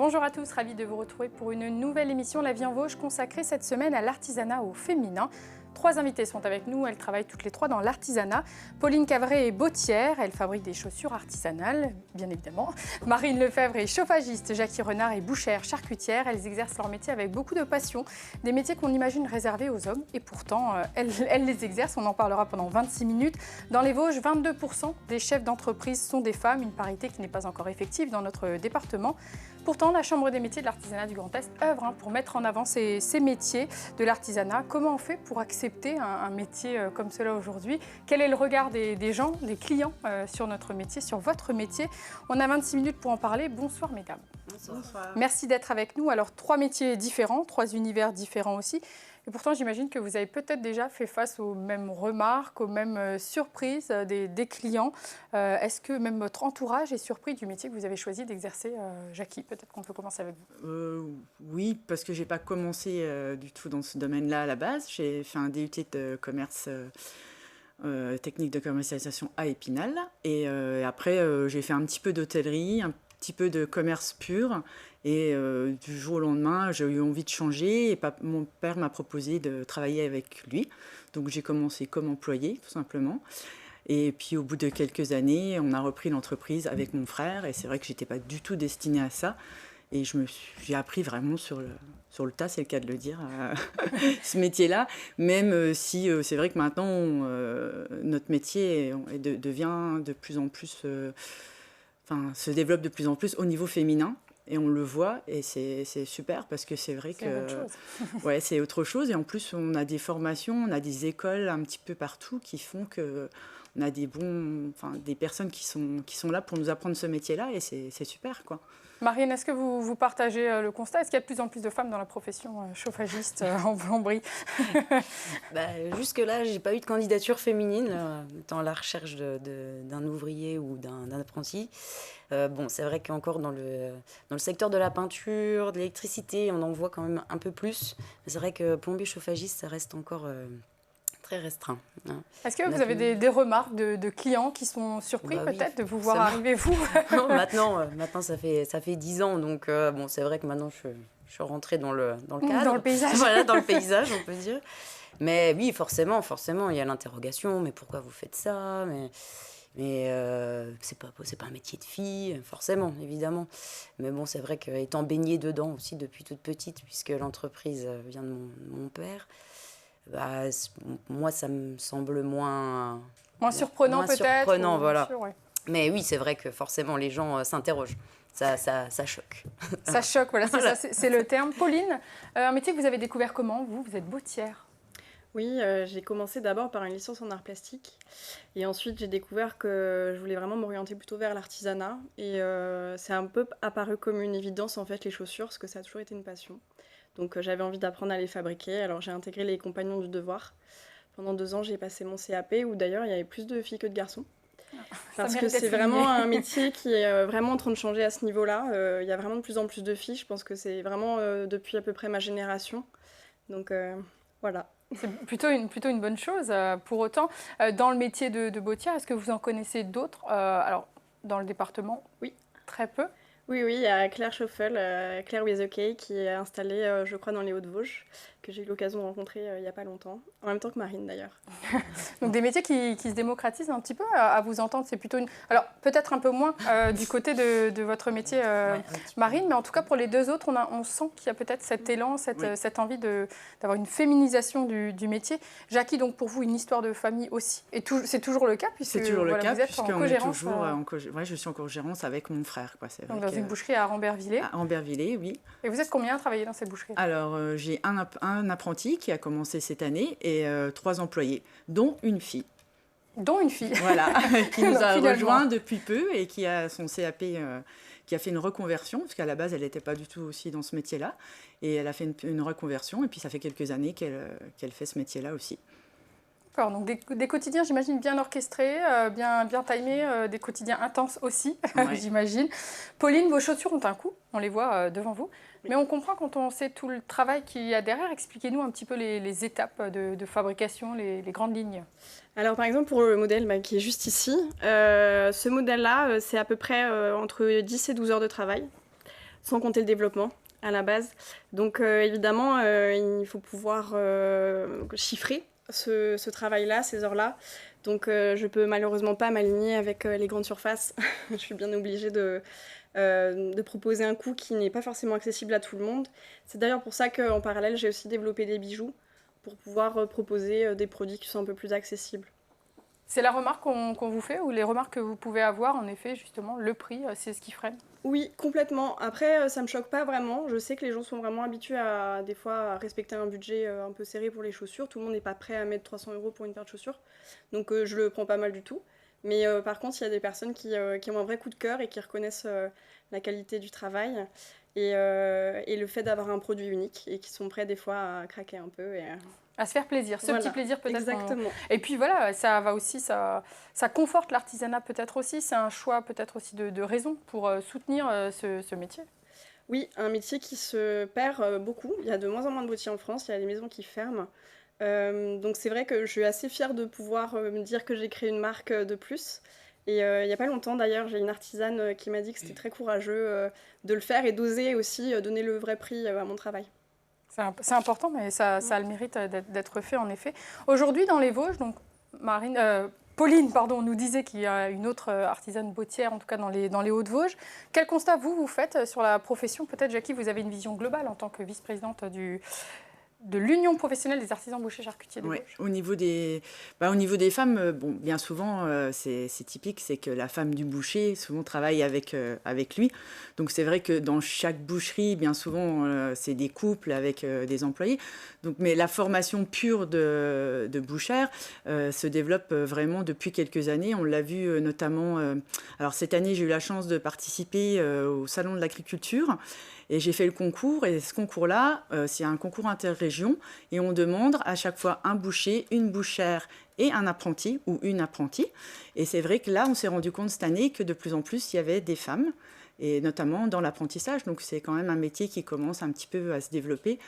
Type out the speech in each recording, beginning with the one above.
Bonjour à tous, ravie de vous retrouver pour une nouvelle émission La Vie en Vosges consacrée cette semaine à l'artisanat au féminin. 3 invités sont avec nous, elles travaillent toutes les 3 dans l'artisanat. Pauline Cavret est bottière, elle fabrique des chaussures artisanales, bien évidemment. Marine Lefebvre est chauffagiste, Jackie Renard est bouchère, charcutière. Elles exercent leur métier avec beaucoup de passion, des métiers qu'on imagine réservés aux hommes. Et pourtant, elles les exercent, on en parlera pendant 26 minutes. Dans les Vosges, 22% des chefs d'entreprise sont des femmes, une parité qui n'est pas encore effective dans notre département. Pourtant, la Chambre des métiers de l'artisanat du Grand Est œuvre pour mettre en avant ces métiers de l'artisanat. Comment on fait pour accepter un métier comme cela aujourd'hui? Quel est le regard des gens, des clients sur notre métier, sur votre métier? On a 26 minutes pour en parler. Bonsoir mesdames. Bonsoir. Merci d'être avec nous. Alors 3 métiers différents, 3 univers différents aussi. Et pourtant, j'imagine que vous avez peut-être déjà fait face aux mêmes remarques, aux mêmes surprises des clients. Est-ce que même votre entourage est surpris du métier que vous avez choisi d'exercer? Jackie, peut-être qu'on peut commencer avec vous. Oui, parce que je n'ai pas commencé du tout dans ce domaine-là à la base. J'ai fait un DUT de commerce, technique de commercialisation à Épinal. Et après, j'ai fait un petit peu d'hôtellerie, un petit peu de commerce pur. Et du jour au lendemain, j'ai eu envie de changer et mon père m'a proposé de travailler avec lui. Donc j'ai commencé comme employée, tout simplement. Et puis au bout de quelques années, on a repris l'entreprise avec mon frère. Et c'est vrai que je n'étais pas du tout destinée à ça. Et j'ai appris vraiment sur le tas, c'est le cas de le dire, ce métier-là. Même si c'est vrai que maintenant, notre métier devient de plus en plus... se développe de plus en plus au niveau féminin. Et on le voit, et c'est super parce que c'est vrai que ouais, c'est autre chose. Et en plus, on a des formations, on a des écoles un petit peu partout qui font qu'on a des personnes qui sont là pour nous apprendre ce métier-là, et c'est super, quoi. Marine, est-ce que vous partagez le constat? Est-ce qu'il y a de plus en plus de femmes dans la profession chauffagiste en plomberie? Jusque-là, je n'ai pas eu de candidature féminine dans la recherche d'un ouvrier ou d'un apprenti. C'est vrai qu'encore dans le secteur de la peinture, de l'électricité, on en voit quand même un peu plus. Mais c'est vrai que plombier chauffagiste, ça reste encore... très restreint. Est-ce que vous avez des remarques de clients qui sont surpris peut-être de vous voir arriver, vous? Non, maintenant ça fait 10 ans, donc c'est vrai que maintenant je suis rentrée dans le cadre. Dans le paysage. Voilà, dans le paysage, on peut dire. Mais oui, forcément, il y a l'interrogation, mais pourquoi vous faites ça? Mais c'est pas un métier de fille, forcément, évidemment. Mais bon, c'est vrai qu'étant baignée dedans aussi depuis toute petite, puisque l'entreprise vient de mon père, moi, ça me semble moins surprenant peut-être. Surprenant, voilà. Sûr, ouais. Mais oui, c'est vrai que forcément, les gens s'interrogent. Ça choque. Ça choque, voilà, c'est le terme. Pauline, un métier que vous avez découvert comment, vous êtes bottière? Oui, j'ai commencé d'abord par une licence en arts plastiques. Et ensuite, j'ai découvert que je voulais vraiment m'orienter plutôt vers l'artisanat. Et c'est un peu apparu comme une évidence, en fait, les chaussures, parce que ça a toujours été une passion. Donc j'avais envie d'apprendre à les fabriquer, alors j'ai intégré les Compagnons du Devoir. Pendant 2 ans, j'ai passé mon CAP, où d'ailleurs il y avait plus de filles que de garçons. Parce que c'est vraiment un métier qui est vraiment en train de changer à ce niveau-là. Il y a vraiment de plus en plus de filles, je pense que c'est vraiment depuis à peu près ma génération. Donc voilà. C'est plutôt une bonne chose. Pour autant, dans le métier de bottière, est-ce que vous en connaissez d'autres? Alors, dans le département, oui, très peu. Oui, il y a Claire Schauffel, Claire With OK, qui est installée, je crois, dans les Hauts-de-Vosges, que j'ai eu l'occasion de rencontrer il n'y a pas longtemps, en même temps que Marine d'ailleurs. Donc des métiers qui se démocratisent un petit peu, à vous entendre, c'est plutôt une... Alors peut-être un peu moins du côté de votre métier, Marine, mais en tout cas pour les 2 autres, on sent qu'il y a peut-être cet élan, cette envie d'avoir une féminisation du métier. Jackie, donc pour vous, une histoire de famille aussi, et c'est toujours le cas, puisque c'est toujours le cas, vous êtes en cogérance. Je suis en cogérance avec mon frère, quoi. C'est donc dans une boucherie à Rambervillers. À Rambervillers, oui. Et vous êtes combien à travailler dans cette boucherie? Alors, j'ai un apprenti qui a commencé cette année et 3 employés, dont une fille. Dont une fille. Voilà, qui nous a rejoint depuis peu et qui a son CAP, qui a fait une reconversion, parce qu'à la base, elle n'était pas du tout aussi dans ce métier-là. Et elle a fait une reconversion, et puis ça fait quelques années qu'elle fait ce métier-là aussi. D'accord, donc des quotidiens, j'imagine, bien orchestrés, bien timés, des quotidiens intenses aussi, ouais. J'imagine. Pauline, vos chaussures ont un coût, on les voit devant vous, mais on comprend quand on sait tout le travail qu'il y a derrière. Expliquez-nous un petit peu les étapes de fabrication, les grandes lignes. Alors par exemple pour le modèle qui est juste ici, ce modèle-là, c'est à peu près entre 10 et 12 heures de travail. sans compter le développement à la base. Donc évidemment, il faut pouvoir chiffrer ce travail-là, ces heures-là. Donc je peux malheureusement pas m'aligner avec les grandes surfaces. Je suis bien obligée de proposer un coût qui n'est pas forcément accessible à tout le monde. C'est d'ailleurs pour ça qu'en parallèle, j'ai aussi développé des bijoux pour pouvoir proposer des produits qui sont un peu plus accessibles. C'est la remarque qu'on vous fait ou les remarques que vous pouvez avoir, en effet, justement, le prix, c'est ce qui freine? Oui, complètement. Après, ça me choque pas vraiment. Je sais que les gens sont vraiment habitués des fois, à respecter un budget un peu serré pour les chaussures. Tout le monde n'est pas prêt à mettre 300 € pour une paire de chaussures. Donc, je le prends pas mal du tout. Mais par contre, il y a des personnes qui ont un vrai coup de cœur et qui reconnaissent la qualité du travail et le fait d'avoir un produit unique et qui sont prêts des fois à craquer un peu. À se faire plaisir, ce petit plaisir peut-être. Exactement. Et puis voilà, ça va aussi, ça conforte l'artisanat peut-être aussi, c'est un choix peut-être aussi de raison pour soutenir ce métier. Oui, un métier qui se perd beaucoup. Il y a de moins en moins de boutiques en France, il y a des maisons qui ferment. Donc c'est vrai que je suis assez fière de pouvoir me dire que j'ai créé une marque de plus. Et il n'y a pas longtemps d'ailleurs, j'ai une artisane qui m'a dit que c'était très courageux de le faire et d'oser aussi donner le vrai prix à mon travail. C'est important, mais ça a le mérite d'être fait, en effet. Aujourd'hui, dans les Vosges, donc Pauline nous disait qu'il y a une autre artisane bottière, en tout cas dans les Hauts-de-Vosges. Quel constat vous faites sur la profession? Peut-être, Jackie, vous avez une vision globale en tant que vice-présidente de l'Union professionnelle des artisans bouchers charcutiers des Vosges. Au niveau des femmes, bon, bien souvent, c'est typique, c'est que la femme du boucher souvent travaille avec lui. Donc c'est vrai que dans chaque boucherie, bien souvent, c'est des couples avec des employés. Donc, mais la formation pure de bouchère se développe vraiment depuis quelques années. On l'a vu notamment... alors cette année, j'ai eu la chance de participer au Salon de l'agriculture. Et j'ai fait le concours, et ce concours-là, c'est un concours interrégion, et on demande à chaque fois un boucher, une bouchère et un apprenti ou une apprentie. Et c'est vrai que là, on s'est rendu compte cette année que de plus en plus, il y avait des femmes, et notamment dans l'apprentissage. Donc c'est quand même un métier qui commence un petit peu à se développer.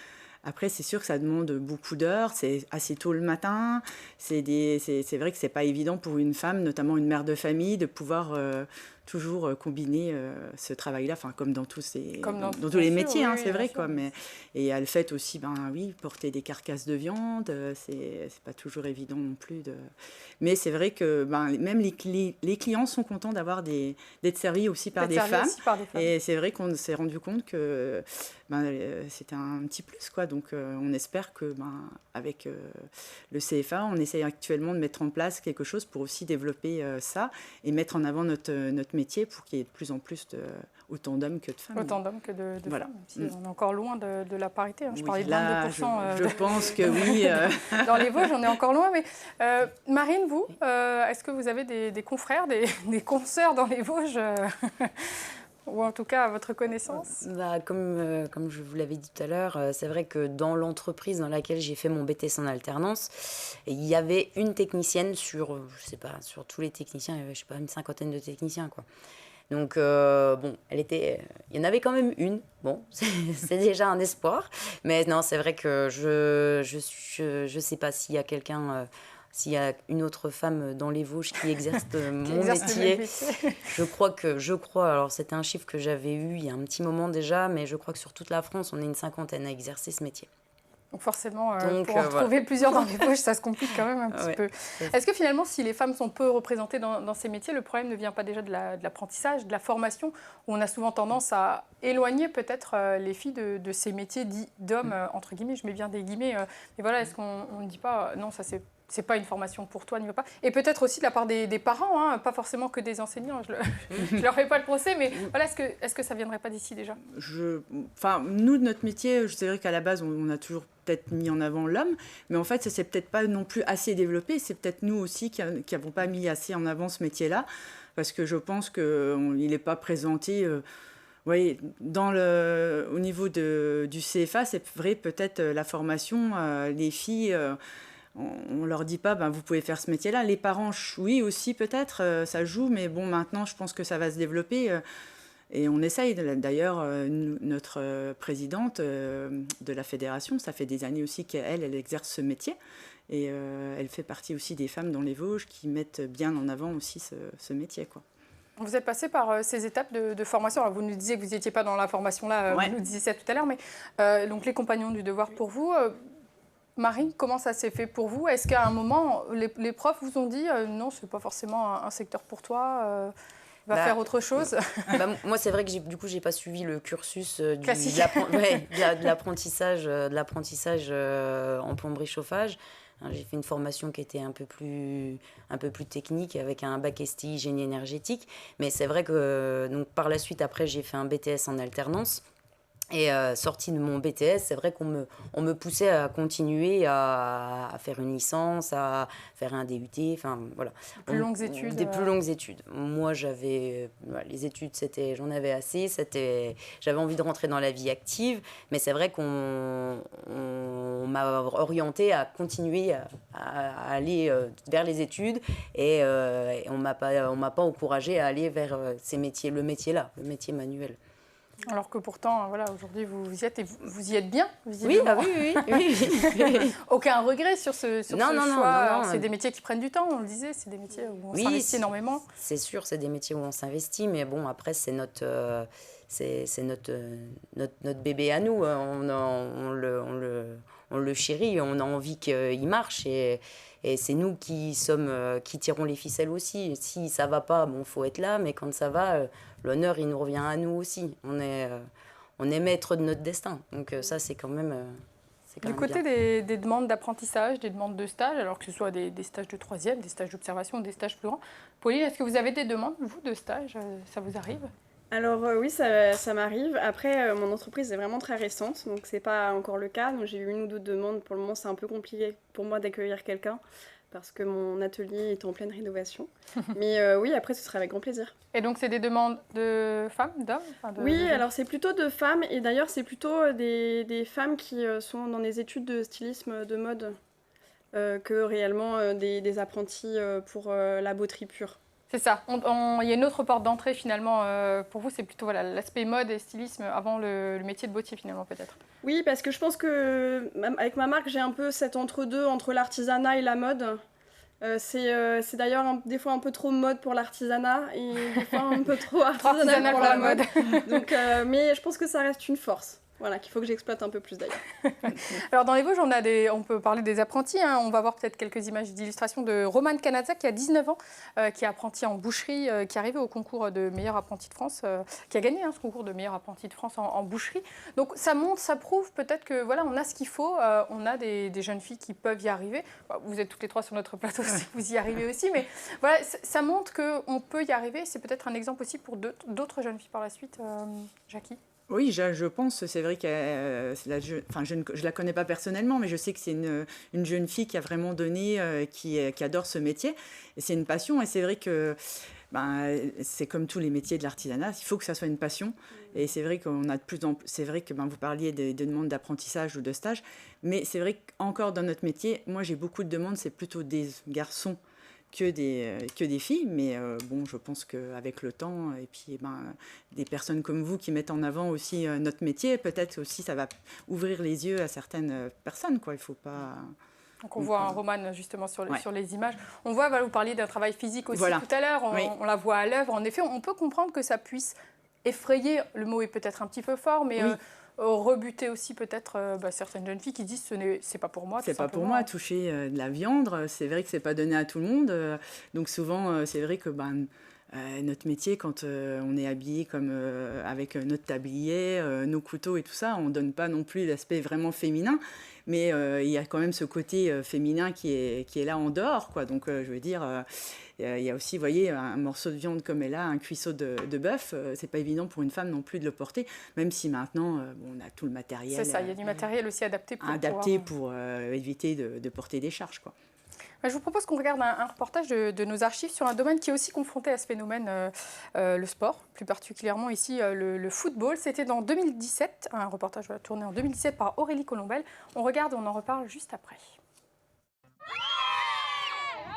Après, c'est sûr que ça demande beaucoup d'heures, c'est assez tôt le matin. C'est vrai que c'est pas évident pour une femme, notamment une mère de famille, de pouvoir toujours combiner ce travail-là, enfin comme dans tous tous les métiers, hein, c'est vrai quoi. Et elle fait aussi, porter des carcasses de viande, c'est pas toujours évident non plus. Mais c'est vrai que même les clients sont contents d'être servis aussi par des femmes. Et c'est vrai qu'on s'est rendu compte que c'était un petit plus, quoi. Donc on espère que avec le CFA, on essaye actuellement de mettre en place quelque chose pour aussi développer ça et mettre en avant notre métier pour qu'il y ait de plus en plus autant d'hommes que de femmes. Autant d'hommes que de voilà. femmes. Si on est encore loin de la parité. Hein. Je parlais de là, 22%. Je pense que oui. Dans les Vosges, on est encore loin. Mais Marine, vous, est-ce que vous avez des confrères, des consoeurs dans les Vosges ou en tout cas à votre connaissance? Comme je vous l'avais dit tout à l'heure, c'est vrai que dans l'entreprise dans laquelle j'ai fait mon BTS en alternance, il y avait une technicienne sur tous les techniciens, il y avait, une 50aine de techniciens, quoi. Donc, il y en avait quand même une. Bon, c'est déjà un espoir. Mais non, c'est vrai que je sais pas s'il y a quelqu'un... s'il y a une autre femme dans les Vosges qui exerce mon métier, je crois, alors c'était un chiffre que j'avais eu il y a un petit moment déjà, mais je crois que sur toute la France, on est une 50aine à exercer ce métier. Donc forcément, pour en trouver plusieurs dans les Vosges, ça se complique quand même un petit peu. Est-ce que finalement, si les femmes sont peu représentées dans ces métiers, le problème ne vient pas déjà de l'apprentissage, de la formation, où on a souvent tendance à éloigner peut-être les filles de ces métiers dits d'hommes, entre guillemets, je mets bien des guillemets, mais voilà, est-ce qu'on ne dit pas, non, ça c'est pas une formation pour toi, n'y va pas. Et peut-être aussi de la part des parents, hein, pas forcément que des enseignants, je leur fais pas le procès, mais voilà, est-ce que ça viendrait pas d'ici déjà? Nous, de notre métier, c'est vrai qu'à la base, on a toujours peut-être mis en avant l'homme, mais en fait, ça s'est peut-être pas non plus assez développé. C'est peut-être nous aussi qui n'avons pas mis assez en avant ce métier-là, parce que je pense qu'il n'est pas présenté... Oui, au niveau du CFA, c'est vrai, peut-être la formation, les filles... on leur dit pas, vous pouvez faire ce métier-là. Les parents, oui, aussi peut-être, ça joue, mais bon, maintenant, je pense que ça va se développer. Et on essaye. D'ailleurs, notre présidente de la fédération, ça fait des années aussi qu'elle exerce ce métier. Et elle fait partie aussi des femmes dans les Vosges qui mettent bien en avant aussi ce métier, quoi. Vous êtes passé par ces étapes de formation. Alors, vous nous disiez que vous n'étiez pas dans la formation là, Ouais. vous nous disiez ça tout à l'heure, mais donc les compagnons du devoir pour vous. Marine, comment ça s'est fait pour vous? Est-ce qu'à un moment, les profs vous ont dit non, ce n'est pas forcément un secteur pour toi, va faire autre chose? Moi, c'est vrai que j'ai pas suivi le cursus Classique. de l'apprentissage en plomberie chauffage. J'ai fait une formation qui était un peu plus technique avec un bac STI génie énergétique. Mais c'est vrai que donc, par la suite, après, j'ai fait un BTS en alternance. Et sortie de mon BTS, c'est vrai qu'on me poussait à continuer à faire une licence, à faire un DUT, enfin voilà. Plus longues études. Des plus longues études. Moi, les études, j'en avais assez, j'avais envie de rentrer dans la vie active, mais c'est vrai qu'on m'a orientée à continuer à aller vers les études et on m'a pas encouragée à aller vers le métier manuel. Alors que pourtant, voilà, aujourd'hui, vous y êtes et vous y êtes bien, Oui, visiblement. oui. Aucun regret sur ce choix. Non. C'est des métiers qui prennent du temps, on le disait, c'est des métiers où on s'investit énormément. C'est sûr, c'est des métiers où on s'investit, mais bon, après, c'est notre bébé à nous. On le chérit, on a envie qu'il marche et c'est nous qui tirons les ficelles aussi. Si ça va pas, bon, faut être là, mais quand ça va, l'honneur, il nous revient à nous aussi. On est maître de notre destin. Donc ça, c'est quand même Du côté des demandes d'apprentissage, des demandes de stage, alors que ce soit des stages de troisième, des stages d'observation, des stages plus grands. Pauline, est-ce que vous avez des demandes, vous, de stage? Ça vous arrive? Alors oui, ça m'arrive. Après, mon entreprise est vraiment très récente, donc c'est pas encore le cas. Donc j'ai eu une ou deux demandes. Pour le moment, c'est un peu compliqué pour moi d'accueillir quelqu'un parce que mon atelier est en pleine rénovation. Mais oui, après, ce sera avec grand plaisir. Et donc, c'est des demandes de femmes, d'hommes? Oui, alors c'est plutôt de femmes. Et d'ailleurs, c'est plutôt des femmes qui sont dans des études de stylisme de mode que réellement des apprentis pour la botterie pure. C'est ça. Il y a une autre porte d'entrée finalement. Pour vous, c'est plutôt l'aspect mode et stylisme avant le métier de bottier finalement peut-être. Oui, parce que je pense que avec ma marque, j'ai un peu cet entre-deux entre l'artisanat et la mode. C'est d'ailleurs des fois un peu trop mode pour l'artisanat et des fois un peu trop artisanal pour la mode. Donc, mais je pense que ça reste une force. Voilà, qu'il faut que j'exploite un peu plus d'ailleurs. Alors dans les Vosges, on peut parler des apprentis. On va voir peut-être quelques images d'illustration de Romane Canazza qui a 19 ans, qui est apprenti en boucherie, qui est arrivé au concours de meilleur apprenti de France, qui a gagné ce concours de meilleur apprenti de France en boucherie. Donc ça montre, ça prouve peut-être que voilà, on a ce qu'il faut, on a des jeunes filles qui peuvent y arriver. Vous êtes toutes les trois sur notre plateau, si vous y arrivez aussi, mais voilà, ça montre qu'on peut y arriver. C'est peut-être un exemple aussi pour d'autres jeunes filles par la suite. Jackie? Oui, je pense, c'est vrai que je la connais pas personnellement, mais je sais que c'est une jeune fille qui a vraiment donné, qui adore ce métier. Et c'est une passion, et c'est vrai que c'est comme tous les métiers de l'artisanat, il faut que ça soit une passion. Et c'est vrai qu'on a de plus en plus, c'est vrai que vous parliez de demandes d'apprentissage ou de stage, mais c'est vrai qu'encore dans notre métier, moi j'ai beaucoup de demandes, c'est plutôt des garçons que des filles, mais bon, je pense qu'avec le temps, et puis des personnes comme vous qui mettent en avant aussi notre métier, peut-être aussi ça va ouvrir les yeux à certaines personnes, quoi. Il faut pas... Donc on voit un Romane justement sur les images. On voit, vous parliez d'un travail physique aussi tout à l'heure, on la voit à l'œuvre. En effet, on peut comprendre que ça puisse effrayer, le mot est peut-être un petit peu fort, mais... rebuter aussi peut-être certaines jeunes filles qui disent c'est pas pour moi. C'est pas pour moi, toucher de la viande, c'est vrai que c'est pas donné à tout le monde. Donc souvent, c'est vrai que notre métier, quand on est habillé comme avec notre tablier, nos couteaux et tout ça, on donne pas non plus l'aspect vraiment féminin. Mais il y a quand même ce côté féminin qui est là en dehors, quoi. Donc je veux dire, il y a aussi, vous voyez, un morceau de viande comme elle a, un cuisseau de bœuf, c'est pas évident pour une femme non plus de le porter, même si maintenant on a tout le matériel. C'est ça, il y a du matériel aussi adapté pour éviter de porter des charges, quoi. Je vous propose qu'on regarde un reportage de nos archives sur un domaine qui est aussi confronté à ce phénomène, le sport, plus particulièrement ici le football. C'était dans 2017, un reportage tourné en 2017 par Aurélie Colombel. On regarde et on en reparle juste après.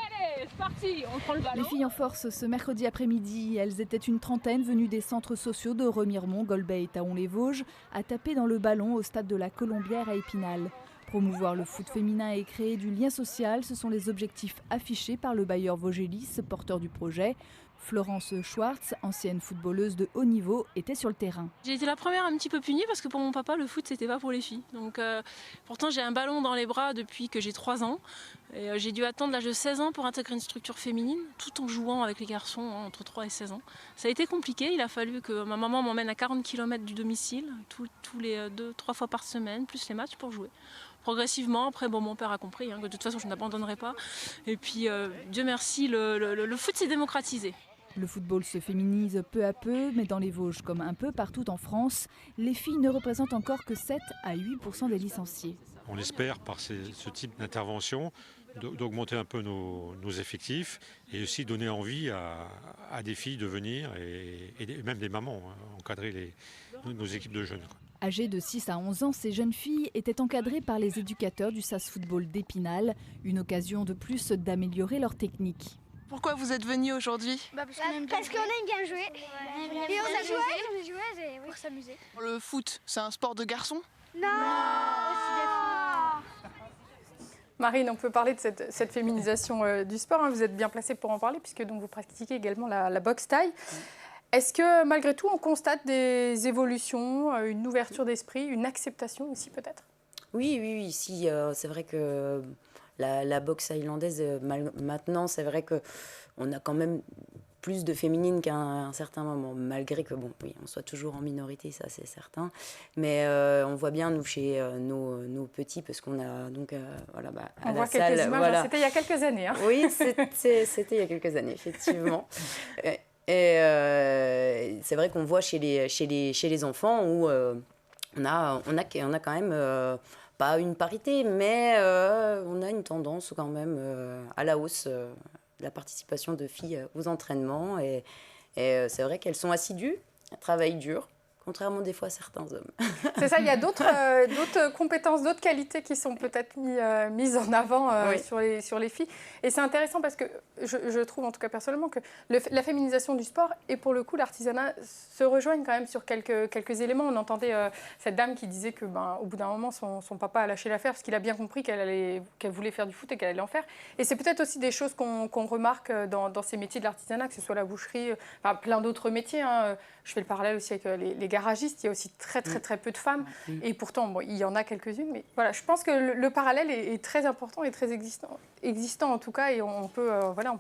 Allez, c'est parti, on prend le ballon. Les filles en force ce mercredi après-midi. Elles étaient une trentaine venues des centres sociaux de Remiremont, Golbet et Taon-les-Vosges à taper dans le ballon au stade de la Colombière à Épinal. Promouvoir le foot féminin et créer du lien social, ce sont les objectifs affichés par le bailleur Vosgelis, porteur du projet. Florence Schwartz, ancienne footballeuse de haut niveau, était sur le terrain. J'ai été la première un petit peu punie parce que pour mon papa, le foot, c'était pas pour les filles. Donc, pourtant, j'ai un ballon dans les bras depuis que j'ai 3 ans. Et, j'ai dû attendre l'âge de 16 ans pour intégrer une structure féminine, tout en jouant avec les garçons entre 3 et 16 ans. Ça a été compliqué, il a fallu que ma maman m'emmène à 40 km du domicile, tous les 2-3 fois par semaine, plus les matchs pour jouer. Progressivement, après, mon père a compris que de toute façon, je n'abandonnerai pas. Et puis, Dieu merci, le foot s'est démocratisé. Le football se féminise peu à peu, mais dans les Vosges, comme un peu partout en France, les filles ne représentent encore que 7 à 8% des licenciés. On espère, par ce type d'intervention, d'augmenter un peu nos effectifs et aussi donner envie à des filles de venir et même des mamans, encadrer nos équipes de jeunes. Âgées de 6 à 11 ans, ces jeunes filles étaient encadrées par les éducateurs du SAS Football d'Épinal, une occasion de plus d'améliorer leur technique. Pourquoi vous êtes venus aujourd'hui ? Parce qu'on aime bien jouer. Et on a joué pour s'amuser. Le foot, c'est un sport de garçon ? Non. Marine, on peut parler de cette féminisation du sport. Vous êtes bien placée pour en parler puisque donc, vous pratiquez également la boxe thaï. Est-ce que malgré tout, on constate des évolutions, une ouverture d'esprit, une acceptation aussi peut-être ? Oui, si, c'est vrai que la boxe thaïlandaise, maintenant, c'est vrai qu'on a quand même plus de féminines qu'à un certain moment, malgré que, on soit toujours en minorité, ça c'est certain. Mais on voit bien, nous, chez nos petits, parce qu'on a donc, à on la voit salle... quelques images, c'était il y a quelques années. Oui, c'était il y a quelques années, effectivement. Et c'est vrai qu'on voit chez les enfants où on a quand même... pas une parité, mais on a une tendance quand même à la hausse de la participation de filles aux entraînements. Et c'est vrai qu'elles sont assidues, elles travaillent dur, contrairement des fois à certains hommes. C'est ça, il y a d'autres compétences, d'autres qualités qui sont peut-être mises en avant oui. sur les filles. Et c'est intéressant parce que je trouve, en tout cas personnellement, que la féminisation du sport et pour le coup l'artisanat se rejoignent quand même sur quelques éléments. On entendait cette dame qui disait que, au bout d'un moment, son papa a lâché l'affaire parce qu'il a bien compris qu'elle voulait faire du foot et qu'elle allait en faire. Et c'est peut-être aussi des choses qu'on remarque dans ces métiers de l'artisanat, que ce soit la boucherie, plein d'autres métiers. Je fais le parallèle aussi avec les garagistes. Il y a aussi très peu de femmes. Et pourtant, il y en a quelques-unes. Mais voilà, je pense que le parallèle est très important et très existant en tout cas. Et on peut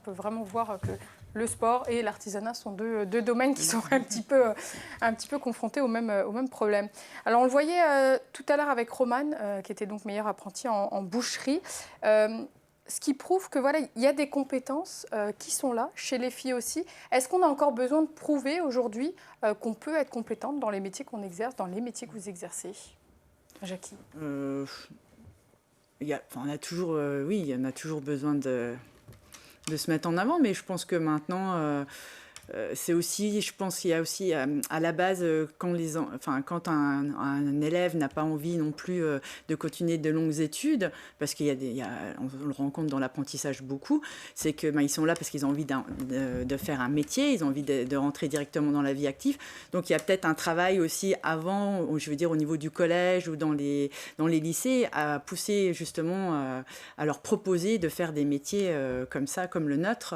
vraiment voir que le sport et l'artisanat sont deux domaines qui sont un petit peu confrontés au même problème. Alors, on le voyait tout à l'heure avec Romane, qui était donc meilleure apprentie en boucherie. Ce qui prouve que il y a des compétences qui sont là, chez les filles aussi. Est-ce qu'on a encore besoin de prouver aujourd'hui qu'on peut être compétente dans les métiers qu'on exerce, dans les métiers que vous exercez ? Jackie ? On a toujours besoin de se mettre en avant, mais je pense que maintenant... c'est aussi, je pense qu'il y a aussi à la base, quand un élève n'a pas envie non plus de continuer de longues études, parce on le rencontre dans l'apprentissage beaucoup, c'est que ils sont là parce qu'ils ont envie de faire un métier, ils ont envie de rentrer directement dans la vie active. Donc il y a peut-être un travail aussi avant, je veux dire au niveau du collège ou dans les lycées, à pousser justement à leur proposer de faire des métiers comme ça, comme le nôtre.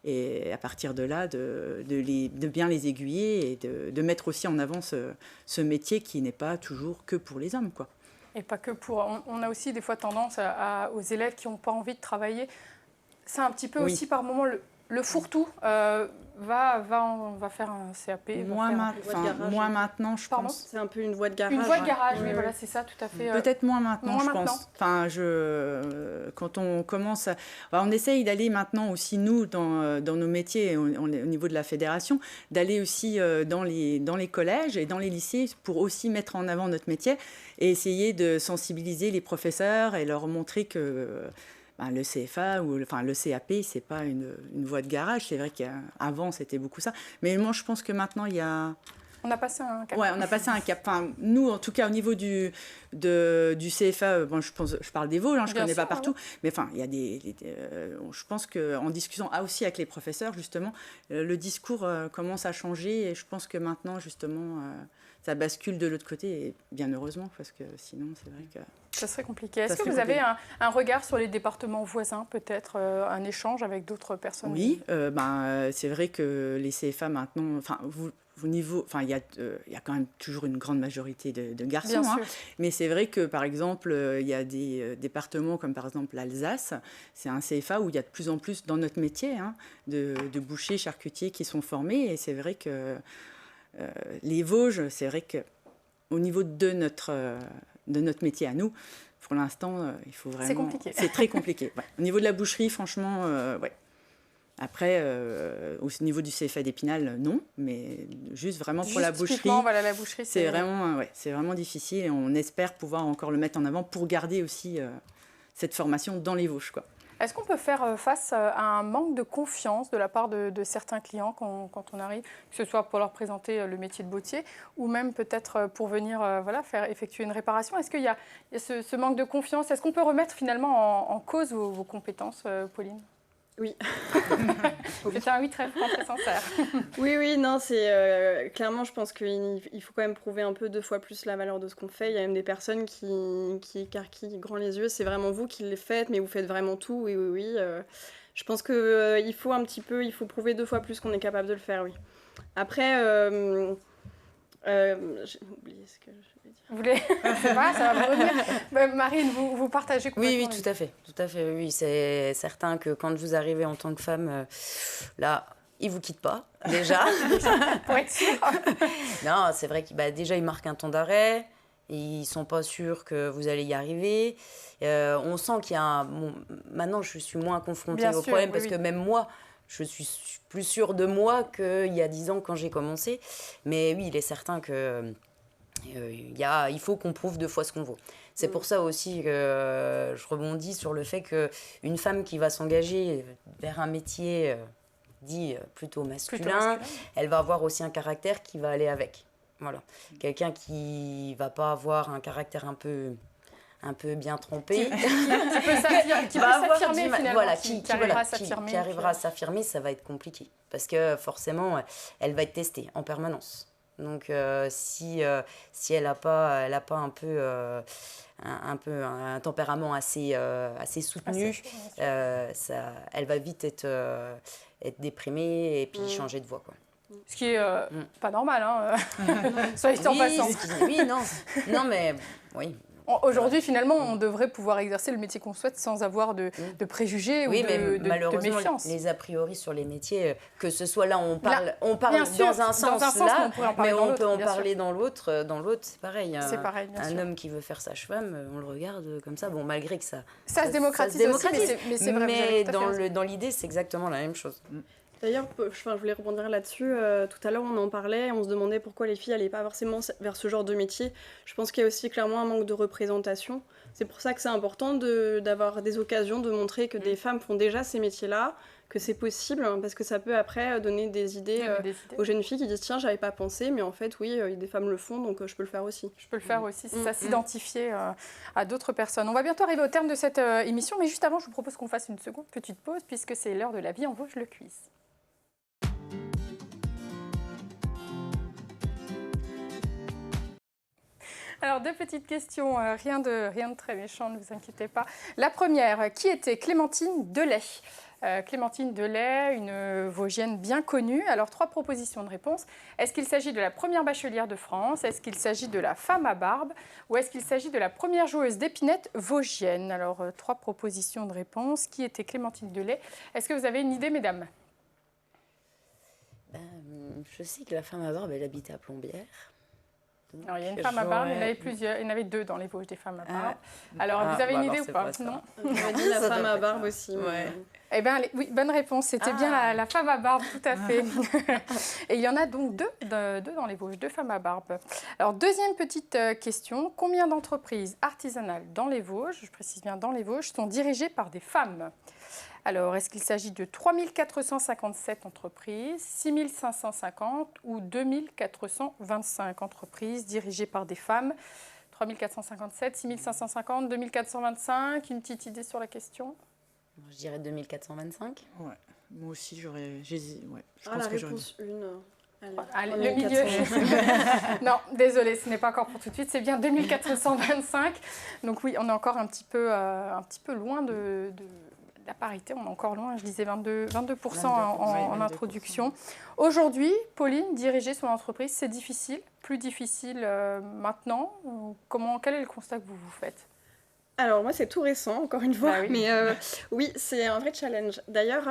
Et à partir de là, de bien les aiguiller et de mettre aussi en avant ce métier qui n'est pas toujours que pour les hommes, quoi. Et pas que pour... On a aussi des fois tendance aux élèves qui n'ont pas envie de travailler. C'est un petit peu aussi par moment le fourre-tout. Va faire un CAP. Moi maintenant, je pense. C'est un peu une voie de garage. Une voie de garage, oui, voilà, c'est ça, tout à fait. Peut-être moins maintenant, je pense. Enfin, quand on commence on essaye d'aller maintenant aussi, nous, dans nos métiers, au niveau de la fédération, d'aller aussi dans les collèges et dans les lycées pour aussi mettre en avant notre métier et essayer de sensibiliser les professeurs et leur montrer que... le CFA ou le CAP, c'est pas une voie de garage. C'est vrai qu'avant, c'était beaucoup ça. Mais moi, je pense que maintenant, il y a On a passé un cap. Ouais, on a passé un cap. Enfin, nous, en tout cas, au niveau du CFA, bon, je parle des Vosges, je ne connais pas partout, mais enfin, il y a je pense qu'en discutant aussi avec les professeurs, justement, le discours commence à changer et je pense que maintenant, justement, ça bascule de l'autre côté et bien heureusement, parce que sinon, c'est vrai que... Ça serait compliqué. Est-ce que vous avez un regard sur les départements voisins, peut-être un échange avec d'autres personnes? Oui, c'est vrai que les CFA maintenant, enfin, au niveau, enfin, il y a quand même toujours une grande majorité de garçons, hein, mais c'est vrai que par exemple, il y a des départements comme par exemple l'Alsace, c'est un CFA où il y a de plus en plus dans notre métier de bouchers, charcutiers qui sont formés, et c'est vrai que les Vosges, c'est vrai que au niveau de notre métier à nous, pour l'instant, il faut vraiment. C'est compliqué. C'est très compliqué. Ouais. Au niveau de la boucherie, franchement, ouais. Après, au niveau du CFA d'Épinal, non, mais juste vraiment pour la boucherie. Voilà, la boucherie, c'est vraiment difficile et on espère pouvoir encore le mettre en avant pour garder aussi cette formation dans les Vosges, quoi. Est-ce qu'on peut faire face à un manque de confiance de la part de certains clients quand on arrive, que ce soit pour leur présenter le métier de bottier ou même peut-être pour venir faire effectuer une réparation? Est-ce qu'il y a ce manque de confiance? Est-ce qu'on peut remettre finalement en cause vos compétences, Pauline? Oui. C'est un oui très franc, très sincère. Oui, non, c'est clairement, je pense qu'il faut quand même prouver un peu 2 fois plus la valeur de ce qu'on fait. Il y a même des personnes qui écarquillent grand les yeux. C'est vraiment vous qui les faites, mais vous faites vraiment tout. Oui. Je pense que il faut prouver 2 fois plus qu'on est capable de le faire, oui. Après, j'ai oublié ce que je vais dire. Vous voulez... C'est vrai, ça va vous revenir. Marine, vous partagez complètement. Oui, tout à fait. Oui, c'est certain que quand vous arrivez en tant que femme, là, ils vous quittent pas, déjà. Pour être sûr. Non, c'est vrai qu'ils déjà, ils marquent un temps d'arrêt. Ils sont pas sûrs que vous allez y arriver. On sent qu'il y a maintenant, je suis moins confrontée au problème parce que même moi, je suis plus sûre de moi qu'il y a 10 ans quand j'ai commencé. Mais oui, il est certain que il faut qu'on prouve 2 fois ce qu'on vaut. C'est pour ça aussi que je rebondis sur le fait qu'une femme qui va s'engager vers un métier dit plutôt masculin, elle va avoir aussi un caractère qui va aller avec. Voilà. Quelqu'un qui va pas avoir un caractère un peu bien trempé, qui va s'affirmer finalement, voilà, qui arrivera à s'affirmer, ça va être compliqué. Parce que forcément, elle va être testée en permanence. Donc si elle n'a pas un peu un tempérament assez soutenu, elle va vite être déprimée et puis changer de voie, quoi. Ce qui est pas normal, hein. Soyez en passant. Oui, non, mais oui. Aujourd'hui, finalement, on devrait pouvoir exercer le métier qu'on souhaite sans avoir de préjugés ou de malheureusement, méfiance. Les a priori sur les métiers, que ce soit là, on parle sûr, dans un sens là, mais on peut en parler sûr. dans l'autre. Dans l'autre, c'est pareil. C'est pareil, bien sûr. Un homme qui veut faire sage-femme, on le regarde comme ça. Bon, malgré que ça se démocratise aussi, mais c'est vrai. Mais dans l'idée, c'est exactement la même chose. D'ailleurs, je voulais rebondir là-dessus. Tout à l'heure, on en parlait, on se demandait pourquoi les filles n'allaient pas forcément vers ce genre de métier. Je pense qu'il y a aussi clairement un manque de représentation. C'est pour ça que c'est important d'avoir des occasions de montrer que des femmes font déjà ces métiers-là, que c'est possible, parce que ça peut après donner des idées aux jeunes filles qui disent « Tiens, j'avais pas pensé, mais en fait, oui, des femmes le font, donc je peux le faire aussi. » Je peux le faire aussi, c'est ça, s'identifier à d'autres personnes. On va bientôt arriver au terme de cette émission, mais juste avant, je vous propose qu'on fasse une seconde petite pause, puisque c'est l'heure de la vie en Vosges, le quiz. Alors, 2 petites questions, rien de très méchant, ne vous inquiétez pas. La première, qui était Clémentine Delay? Clémentine Delay, une Vosgienne bien connue. Alors, 3 propositions de réponse. Est-ce qu'il s'agit de la première bachelière de France? Est-ce qu'il s'agit de la femme à barbe? Ou est-ce qu'il s'agit de la première joueuse d'épinette vosgienne? Alors, 3 propositions de réponse. Qui était Clémentine Delay? Est-ce que vous avez une idée, mesdames? Je sais que la femme à barbe, elle habitait à Plombières. Alors, il y a une femme à barbe, il y en avait plusieurs. Il y en avait 2 dans les Vosges, des femmes à barbe. Alors, vous avez une idée ou pas? Non. On m'a dit la femme à barbe aussi. Ouais. Eh bien, oui, bonne réponse. C'était bien la femme à barbe, tout à fait. Et il y en a donc deux dans les Vosges, 2 femmes à barbe. Alors, deuxième petite question. Combien d'entreprises artisanales dans les Vosges, je précise bien dans les Vosges, sont dirigées par des femmes? Alors, est-ce qu'il s'agit de 3 457 entreprises, 6 550 ou 2 425 entreprises dirigées par des femmes? 3 457, 6 550, 2 425, une petite idée sur la question? Je dirais 2425. Ouais. Moi aussi, j'hésite. Ouais. Je la pense que réponse 1. Allez, le milieu. Non, désolé, ce n'est pas encore pour tout de suite. C'est bien 2425. Donc oui, on est encore un petit peu loin de la parité. On est encore loin. Je disais 22% en introduction. Aujourd'hui, Pauline, diriger son entreprise, c'est difficile. Plus difficile maintenant. Quel est le constat que vous faites? Alors moi c'est tout récent, encore une fois, oui. mais oui, c'est un vrai challenge. D'ailleurs,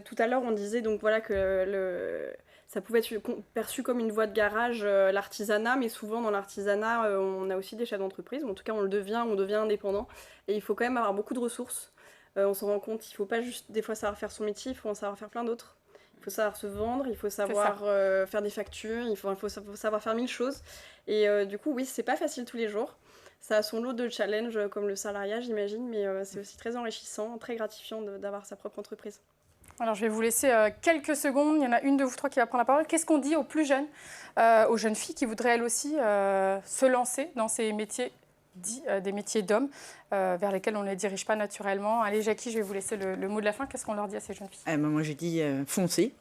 tout à l'heure on disait donc voilà que ça pouvait être perçu comme une voie de garage, l'artisanat, mais souvent dans l'artisanat on a aussi des chefs d'entreprise, ou en tout cas on devient indépendant, et il faut quand même avoir beaucoup de ressources. On s'en rend compte, il ne faut pas juste des fois savoir faire son métier, il faut en savoir faire plein d'autres. Il faut savoir se vendre, il faut savoir faire des factures, il faut savoir faire 1000 choses. Et du coup oui, c'est pas facile tous les jours. Ça a son lot de challenges comme le salariat, j'imagine, mais c'est aussi très enrichissant, très gratifiant d'avoir sa propre entreprise. Alors, je vais vous laisser quelques secondes. Il y en a une de vous trois qui va prendre la parole. Qu'est-ce qu'on dit aux plus jeunes, aux jeunes filles qui voudraient elles aussi se lancer dans ces métiers dits des métiers d'hommes vers lesquels on ne les dirige pas naturellement? Allez, Jackie, je vais vous laisser le mot de la fin. Qu'est-ce qu'on leur dit à ces jeunes filles? Moi, je dis foncez,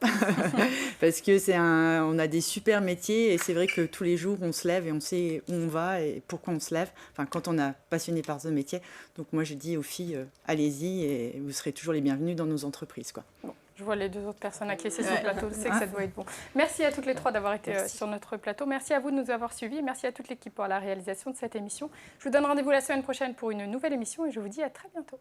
parce que on a des super métiers, et c'est vrai que tous les jours, on se lève et on sait où on va et pourquoi on se lève, enfin, quand on est passionné par ce métier. Donc moi, je dis aux filles, allez-y, et vous serez toujours les bienvenus dans nos entreprises, quoi. Bon. Je vois les 2 autres personnes acquiescées sur le plateau, je sais que ça doit être bon. Merci à toutes les 3 d'avoir été sur notre plateau. Merci à vous de nous avoir suivis. Merci à toute l'équipe pour la réalisation de cette émission. Je vous donne rendez-vous la semaine prochaine pour une nouvelle émission et je vous dis à très bientôt.